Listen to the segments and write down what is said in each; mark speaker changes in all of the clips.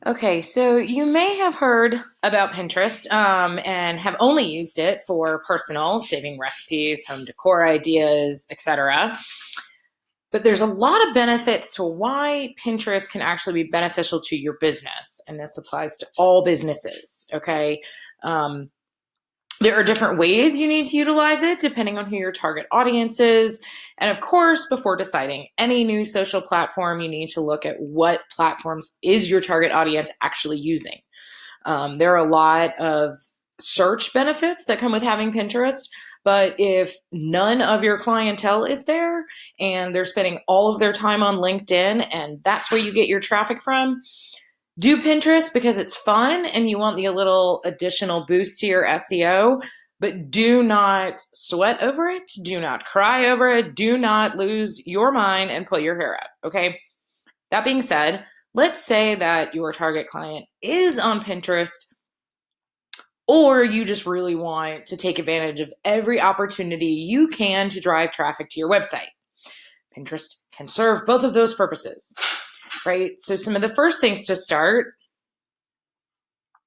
Speaker 1: Okay, so you may have heard about Pinterest and have only used it for personal, saving recipes, home decor ideas, etc. But there's a lot of benefits to why Pinterest can actually be beneficial to your business, and this applies to all businesses. Okay, um, there are different ways you need to utilize it depending on who your target audience is. And of course, before deciding any new social platform, you need to look at what platforms is your target audience actually using. There are a lot of search benefits that come with having Pinterest. But if none of your clientele is there and they're spending all of their time on LinkedIn and that's where you get your traffic from, do Pinterest because it's fun and you want the little additional boost to your SEO, but do not sweat over it. Do not cry over it. Do not lose your mind and pull your hair out. Okay. That being said, let's say that your target client is on Pinterest, or you just really want to take advantage of every opportunity you can to drive traffic to your website. Pinterest can serve both of those purposes, right? So some of the first things to start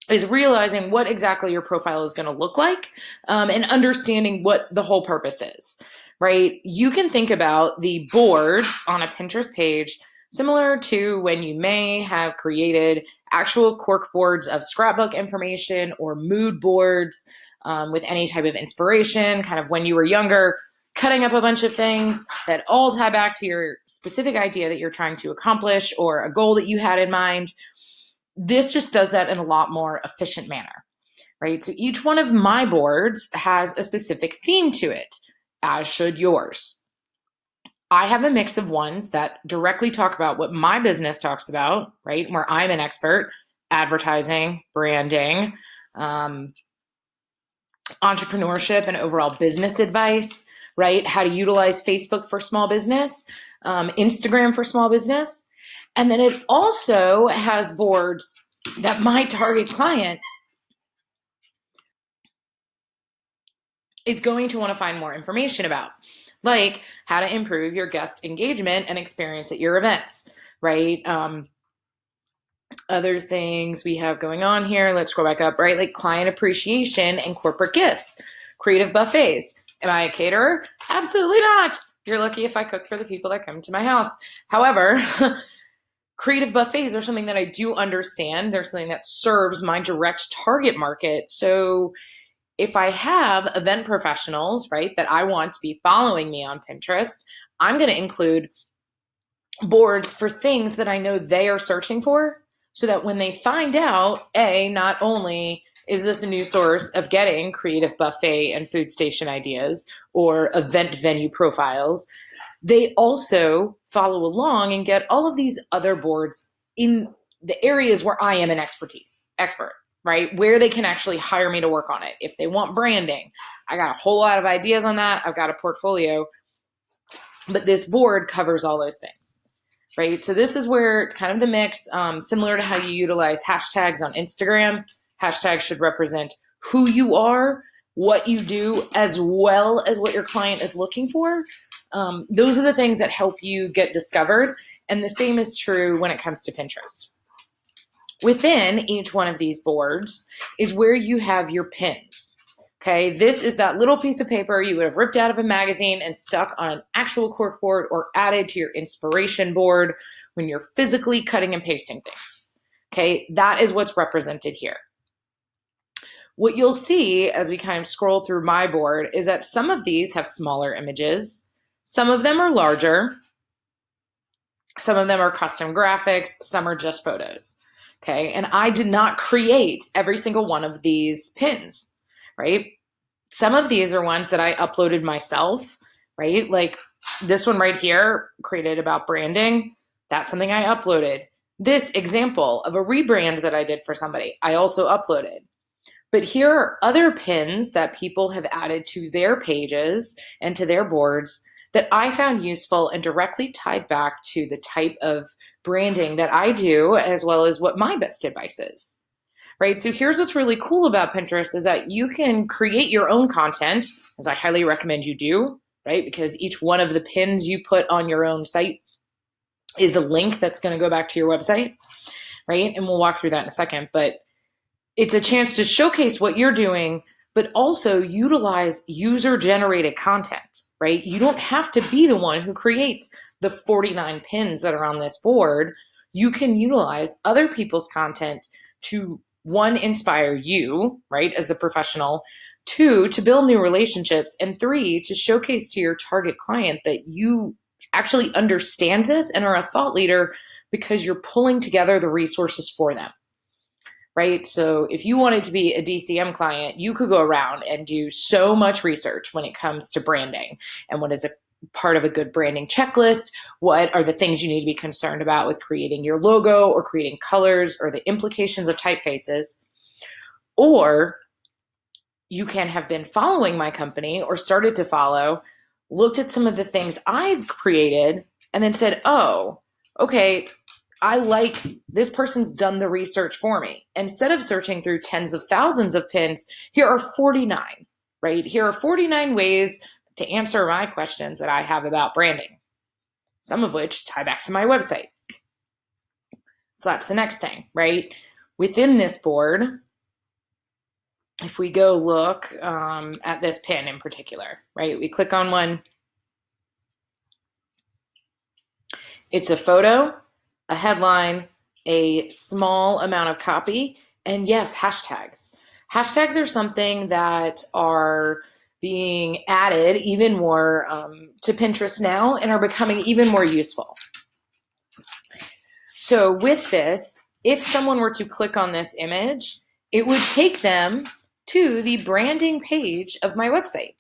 Speaker 1: is realizing what exactly your profile is going to look like, and understanding what the whole purpose is, right? You can think about the boards on a Pinterest page similar to when you may have created actual cork boards of scrapbook information or mood boards, with any type of inspiration, kind of when you were younger, cutting up a bunch of things that all tie back to your specific idea that you're trying to accomplish or a goal that you had in mind. This just does that in a lot more efficient manner, right? So each one of my boards has a specific theme to it, as should yours. I have a mix of ones that directly talk about what my business talks about, right? Where I'm an expert: advertising, branding, um, entrepreneurship, and overall business advice, right? How to utilize Facebook for small business, Instagram for small business. And then it also has boards that my target client is going to want to find more information about, like how to improve your guest engagement and experience at your events, right? Other things we have going on here, let's scroll back up, right? Like client appreciation and corporate gifts, creative buffets. Am I a caterer? Absolutely not. You're lucky if I cook for the people that come to my house. However, creative buffets are something that I do understand. They're something that serves my direct target market. So if I have event professionals, right, that I want to be following me on Pinterest, I'm going to include boards for things that I know they are searching for, so that when they find out, not only is this a new source of getting creative buffet and food station ideas or event venue profiles, they also follow along and get all of these other boards in the areas where I am an expert, right? Where they can actually hire me to work on it. If they want branding, I got a whole lot of ideas on that. I've got a portfolio, but this board covers all those things. Right. So this is where it's kind of the mix, similar to how you utilize hashtags on Instagram. Hashtags should represent who you are, what you do, as well as what your client is looking for. Those are the things that help you get discovered. And the same is true when it comes to Pinterest. Within each one of these boards is where you have your pins. Okay, this is that little piece of paper you would have ripped out of a magazine and stuck on an actual corkboard or added to your inspiration board when you're physically cutting and pasting things. Okay, that is what's represented here. What you'll see as we kind of scroll through my board is that some of these have smaller images, some of them are larger, some of them are custom graphics, some are just photos. Okay, and I did not create every single one of these pins, right? Some of these are ones that I uploaded myself, right? Like this one right here, created about branding. That's something I uploaded. This example of a rebrand that I did for somebody, I also uploaded. But here are other pins that people have added to their pages and to their boards that I found useful and directly tied back to the type of branding that I do, as well as what my best advice is. Right? So here's what's really cool about Pinterest is that you can create your own content, as I highly recommend you do, right? Because each one of the pins you put on your own site is a link that's going to go back to your website. right? And we'll walk through that in a second, but it's a chance to showcase what you're doing, but also utilize user-generated content, right? You don't have to be the one who creates the 49 pins that are on this board. You can utilize other people's content to, one, inspire you, right, as the professional, two, to build new relationships, and three, to showcase to your target client that you actually understand this and are a thought leader because you're pulling together the resources for them. Right? So if you wanted to be a DCM client, you could go around and do so much research when it comes to branding and what is a part of a good branding checklist. What are the things you need to be concerned about with creating your logo or creating colors or the implications of typefaces? Or you can have been following my company or started to follow, looked at some of the things I've created, and then said, oh, okay, I like this person's done the research for me. Instead of searching through tens of thousands of pins, here are 49, right? Here are 49 ways to answer my questions that I have about branding, some of which tie back to my website. So that's the next thing, right? Within this board, if we go look at this pin in particular, right? We click on one. It's a photo, a headline, a small amount of copy, and yes, hashtags. Hashtags are something that are being added even more to Pinterest now and are becoming even more useful. So with this, if someone were to click on this image, it would take them to the branding page of my website,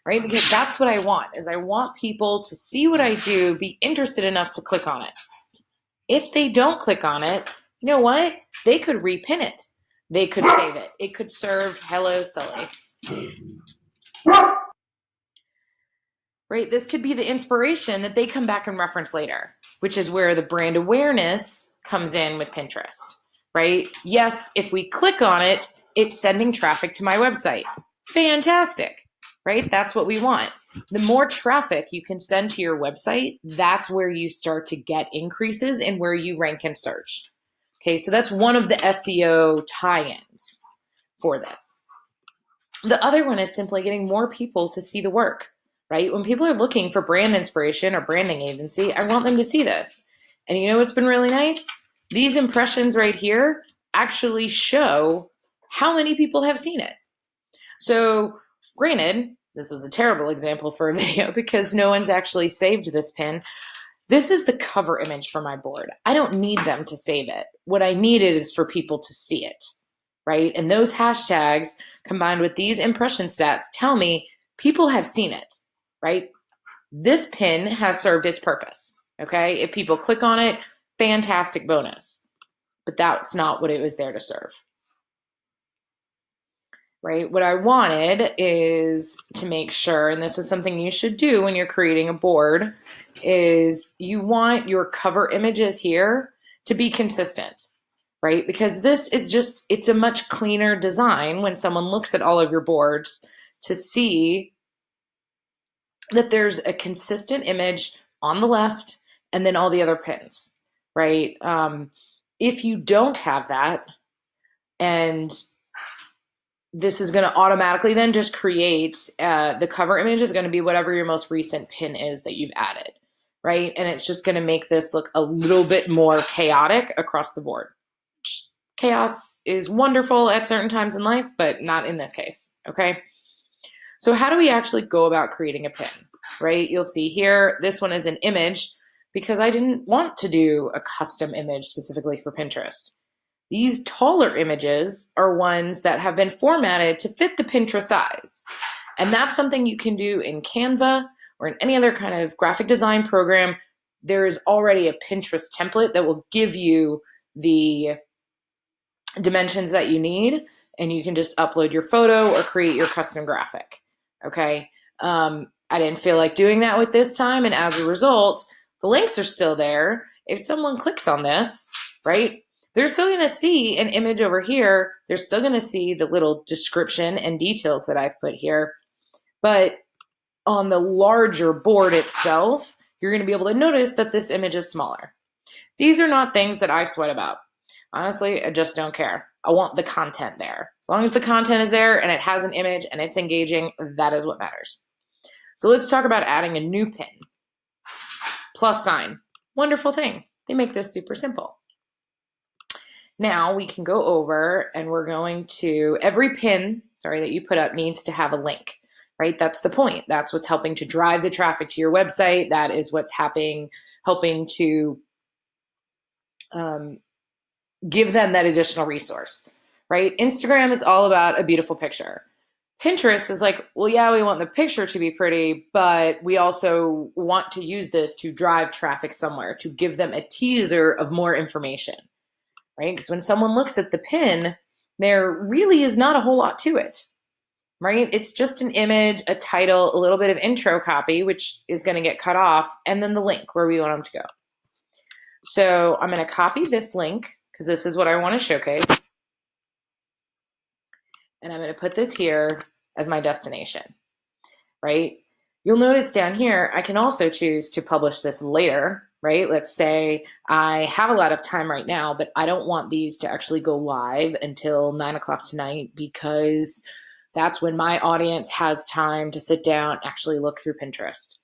Speaker 1: right? Because that's what I want, is I want people to see what I do, be interested enough to click on it. If they don't click on it, you know what? They could repin it. They could save it. It could serve hello, Sully. Right? This could be the inspiration that they come back and reference later, which is where the brand awareness comes in with Pinterest, right? Yes, if we click on it, it's sending traffic to my website. Fantastic, right? That's what we want. The more traffic you can send to your website, that's where you start to get increases in where you rank in search. Okay, so that's one of the SEO tie-ins for this. The other one is simply getting more people to see the work, right? When people are looking for brand inspiration or branding agency, I want them to see this. And you know what's been really nice? These impressions right here actually show how many people have seen it. So granted, this was a terrible example for a video because no one's actually saved this pin. This is the cover image for my board. I don't need them to save it. What I needed is for people to see it, right? And those hashtags combined with these impression stats tell me people have seen it, right? This pin has served its purpose, okay? If people click on it, fantastic bonus. But that's not what it was there to serve. Right? What I wanted is to make sure, and this is something you should do when you're creating a board, is you want your cover images here to be consistent, right? Because this is just, it's a much cleaner design when someone looks at all of your boards to see that there's a consistent image on the left and then all the other pins, right? If you don't have that, and this is going to automatically then just create the cover image is going to be whatever your most recent pin is that you've added, right? And it's just going to make this look a little bit more chaotic across the board. Chaos is wonderful at certain times in life, but not in this case, okay? So how do we actually go about creating a pin, right? You'll see here, this one is an image because I didn't want to do a custom image specifically for Pinterest. These taller images are ones that have been formatted to fit the Pinterest size. And that's something you can do in Canva or in any other kind of graphic design program. There is already a Pinterest template that will give you the dimensions that you need, and you can just upload your photo or create your custom graphic, okay? I didn't feel like doing that with this time, and as a result, the links are still there. If someone clicks on this, right, they're still going to see an image over here. They're still going to see the little description and details that I've put here. But on the larger board itself, you're going to be able to notice that this image is smaller. These are not things that I sweat about. Honestly, I just don't care. I want the content there. As long as the content is there and it has an image and it's engaging, that is what matters. So let's talk about adding a new pin. Plus sign. Wonderful thing. They make this super simple. Now we can go over and we're going to, every pin, that you put up needs to have a link, right? That's the point. That's what's helping to drive the traffic to your website. That is what's helping to give them that additional resource, right? Instagram is all about a beautiful picture. Pinterest is like, well, yeah, we want the picture to be pretty, but we also want to use this to drive traffic somewhere, to give them a teaser of more information, right? Because when someone looks at the pin, there really is not a whole lot to it, right? It's just an image, a title, a little bit of intro copy, which is going to get cut off, and then the link where we want them to go. So I'm going to copy this link because this is what I want to showcase. And I'm going to put this here as my destination, right? You'll notice down here, I can also choose to publish this later, right? Let's say I have a lot of time right now, but I don't want these to actually go live until 9 o'clock tonight because that's when my audience has time to sit down, actually look through Pinterest.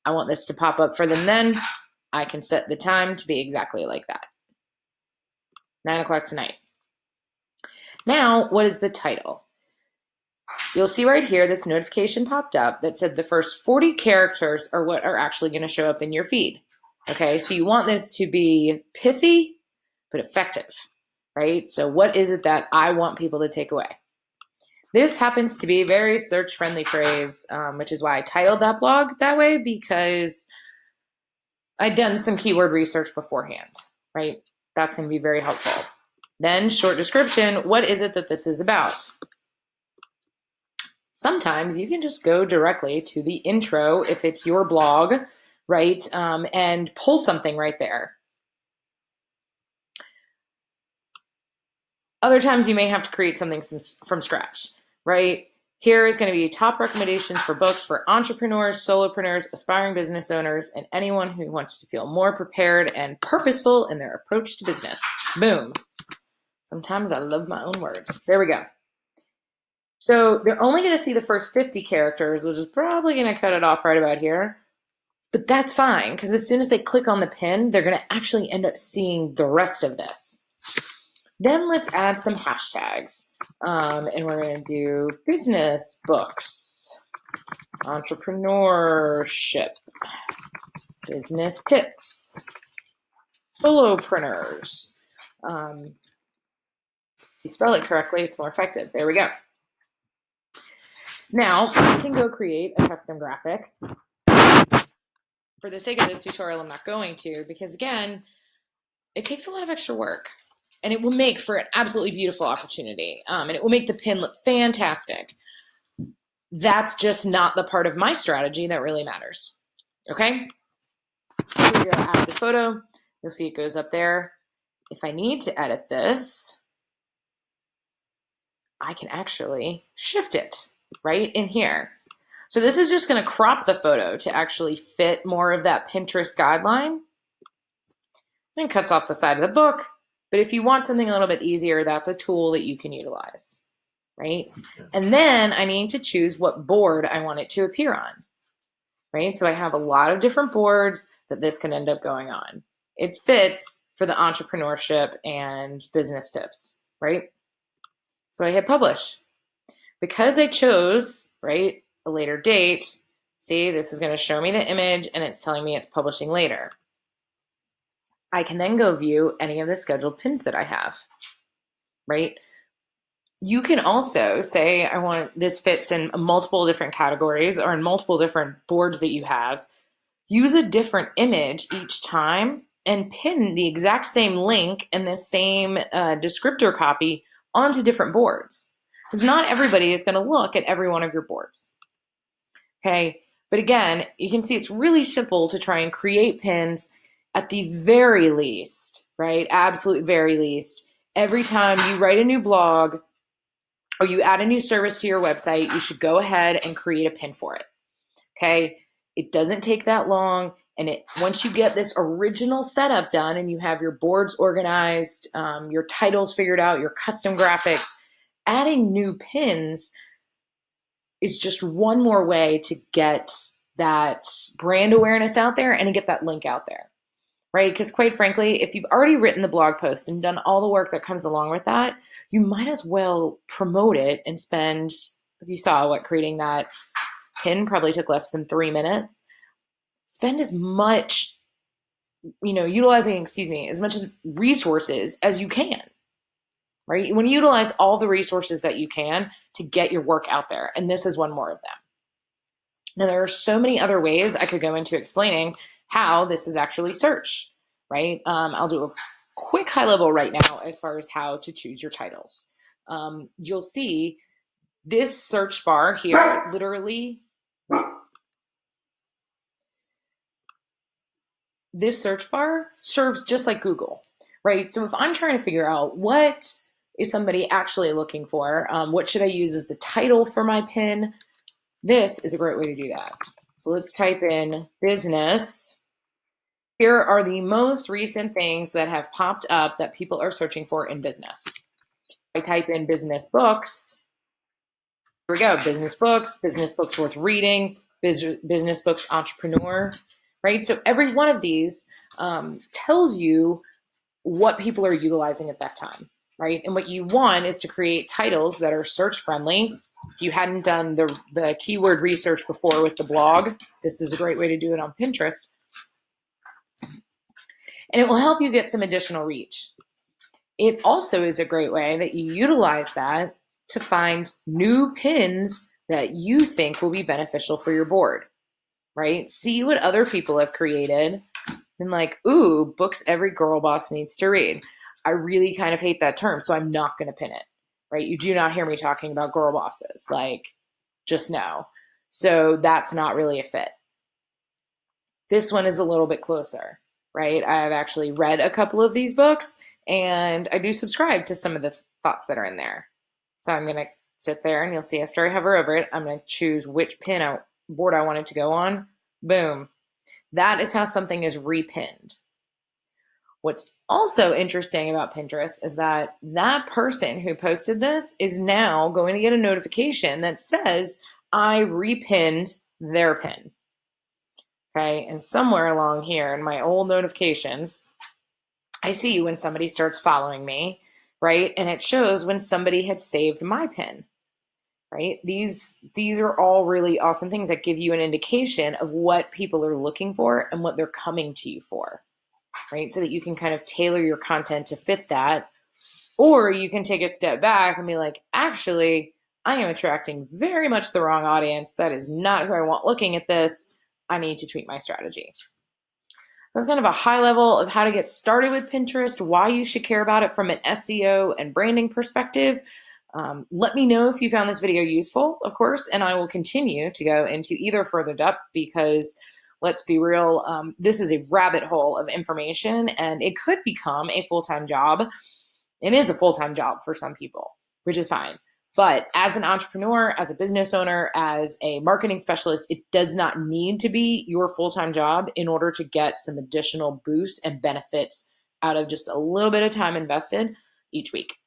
Speaker 1: I want this to pop up for them then. I can set the time to be exactly like that. 9 o'clock tonight. Now, what is the title? You'll see right here, this notification popped up that said the first 40 characters are what are actually going to show up in your feed. Okay, so you want this to be pithy, but effective, right? So what is it that I want people to take away? This happens to be a very search-friendly phrase, which is why I titled that blog that way, because I'd done some keyword research beforehand, right? That's going to be very helpful. Then short description, what is it that this is about? Sometimes you can just go directly to the intro if it's your blog, right? And pull something right there. Other times you may have to create something from scratch, right? Here is going to be top recommendations for books for entrepreneurs, solopreneurs, aspiring business owners, and anyone who wants to feel more prepared and purposeful in their approach to business. Boom. Sometimes I love my own words. There we go. So they're only going to see the first 50 characters, which is probably going to cut it off right about here. But that's fine, because as soon as they click on the pin, they're going to actually end up seeing the rest of this. Then let's add some hashtags. And we're going to do business, books, entrepreneurship, business tips, solopreneurs. If you spell it correctly, it's more effective. There we go. Now, I can go create a custom graphic. For the sake of this tutorial, I'm not going to, because again, it takes a lot of extra work. And it will make for an absolutely beautiful opportunity. And it will make the pin look fantastic. That's just not the part of my strategy that really matters. Okay? Here we go, add the photo. You'll see it goes up there. If I need to edit this, I can actually shift it right in here. So this is just going to crop the photo to actually fit more of that Pinterest guideline. And cuts off the side of the book. But if you want something a little bit easier, that's a tool that you can utilize, right? Okay. And then I need to choose what board I want it to appear on, right? So I have a lot of different boards that this can end up going on. It fits for the entrepreneurship and business tips, right? So I hit publish. Because I chose, right, a later date, see, this is going to show me the image and it's telling me it's publishing later. I can then go view any of the scheduled pins that I have, right? You can also say, I want this fits in multiple different categories or in multiple different boards that you have. Use a different image each time and pin the exact same link and the same descriptor copy onto different boards. Because not everybody is going to look at every one of your boards, okay? But again, you can see it's really simple to try and create pins at the very least, right? Absolute very least. Every time you write a new blog or you add a new service to your website, you should go ahead and create a pin for it, okay? It doesn't take that long And once you get this original setup done and you have your boards organized, your titles figured out, your custom graphics, adding new pins is just one more way to get that brand awareness out there and to get that link out there, right? Because quite frankly, if you've already written the blog post and done all the work that comes along with that, you might as well promote it and spend, as you saw, creating that pin probably took less than 3 minutes. Spend as much, utilizing, as much as resources as you can, right? You want to utilize all the resources that you can to get your work out there. And this is one more of them. Now, there are so many other ways I could go into explaining how this is actually search, right? I'll do a quick high level right now as far as how to choose your titles. You'll see this search bar here, literally, this search bar serves just like Google, right? So if I'm trying to figure out what is somebody actually looking for, what should I use as the title for my pin, this is a great way to do that. So let's type in business. Here are the most recent things that have popped up that people are searching for in business. I type in business books. Here we go, business books worth reading, business books entrepreneur, right? So every one of these tells you what people are utilizing at that time, right? And what you want is to create titles that are search friendly. If you hadn't done the keyword research before with the blog, this is a great way to do it on Pinterest. And it will help you get some additional reach. It also is a great way that you utilize that to find new pins that you think will be beneficial for your board, right? See what other people have created and like, ooh, books every girl boss needs to read. I really kind of hate that term, so I'm not going to pin it, right? You do not hear me talking about girl bosses, like, just no. So that's not really a fit. This one is a little bit closer, right? I've actually read a couple of these books and I do subscribe to some of the thoughts that are in there. So I'm going to sit there and you'll see after I hover over it, I'm going to choose which board I want it to go on. Boom. That is how something is repinned. What's also interesting about Pinterest is that that person who posted this is now going to get a notification that says, I repinned their pin. Okay, and somewhere along here in my old notifications, I see when somebody starts following me, right? And it shows when somebody had saved my pin, right? These are all really awesome things that give you an indication of what people are looking for and what they're coming to you for, right? So that you can kind of tailor your content to fit that. Or you can take a step back and be like, actually, I am attracting very much the wrong audience. That is not who I want looking at this. I need to tweak my strategy. That's kind of a high level of how to get started with Pinterest, why you should care about it from an SEO and branding perspective. Let me know if you found this video useful, of course, and I will continue to go into either further depth because let's be real, this is a rabbit hole of information and it could become a full-time job. It is a full-time job for some people, which is fine. But as an entrepreneur, as a business owner, as a marketing specialist, it does not need to be your full-time job in order to get some additional boosts and benefits out of just a little bit of time invested each week.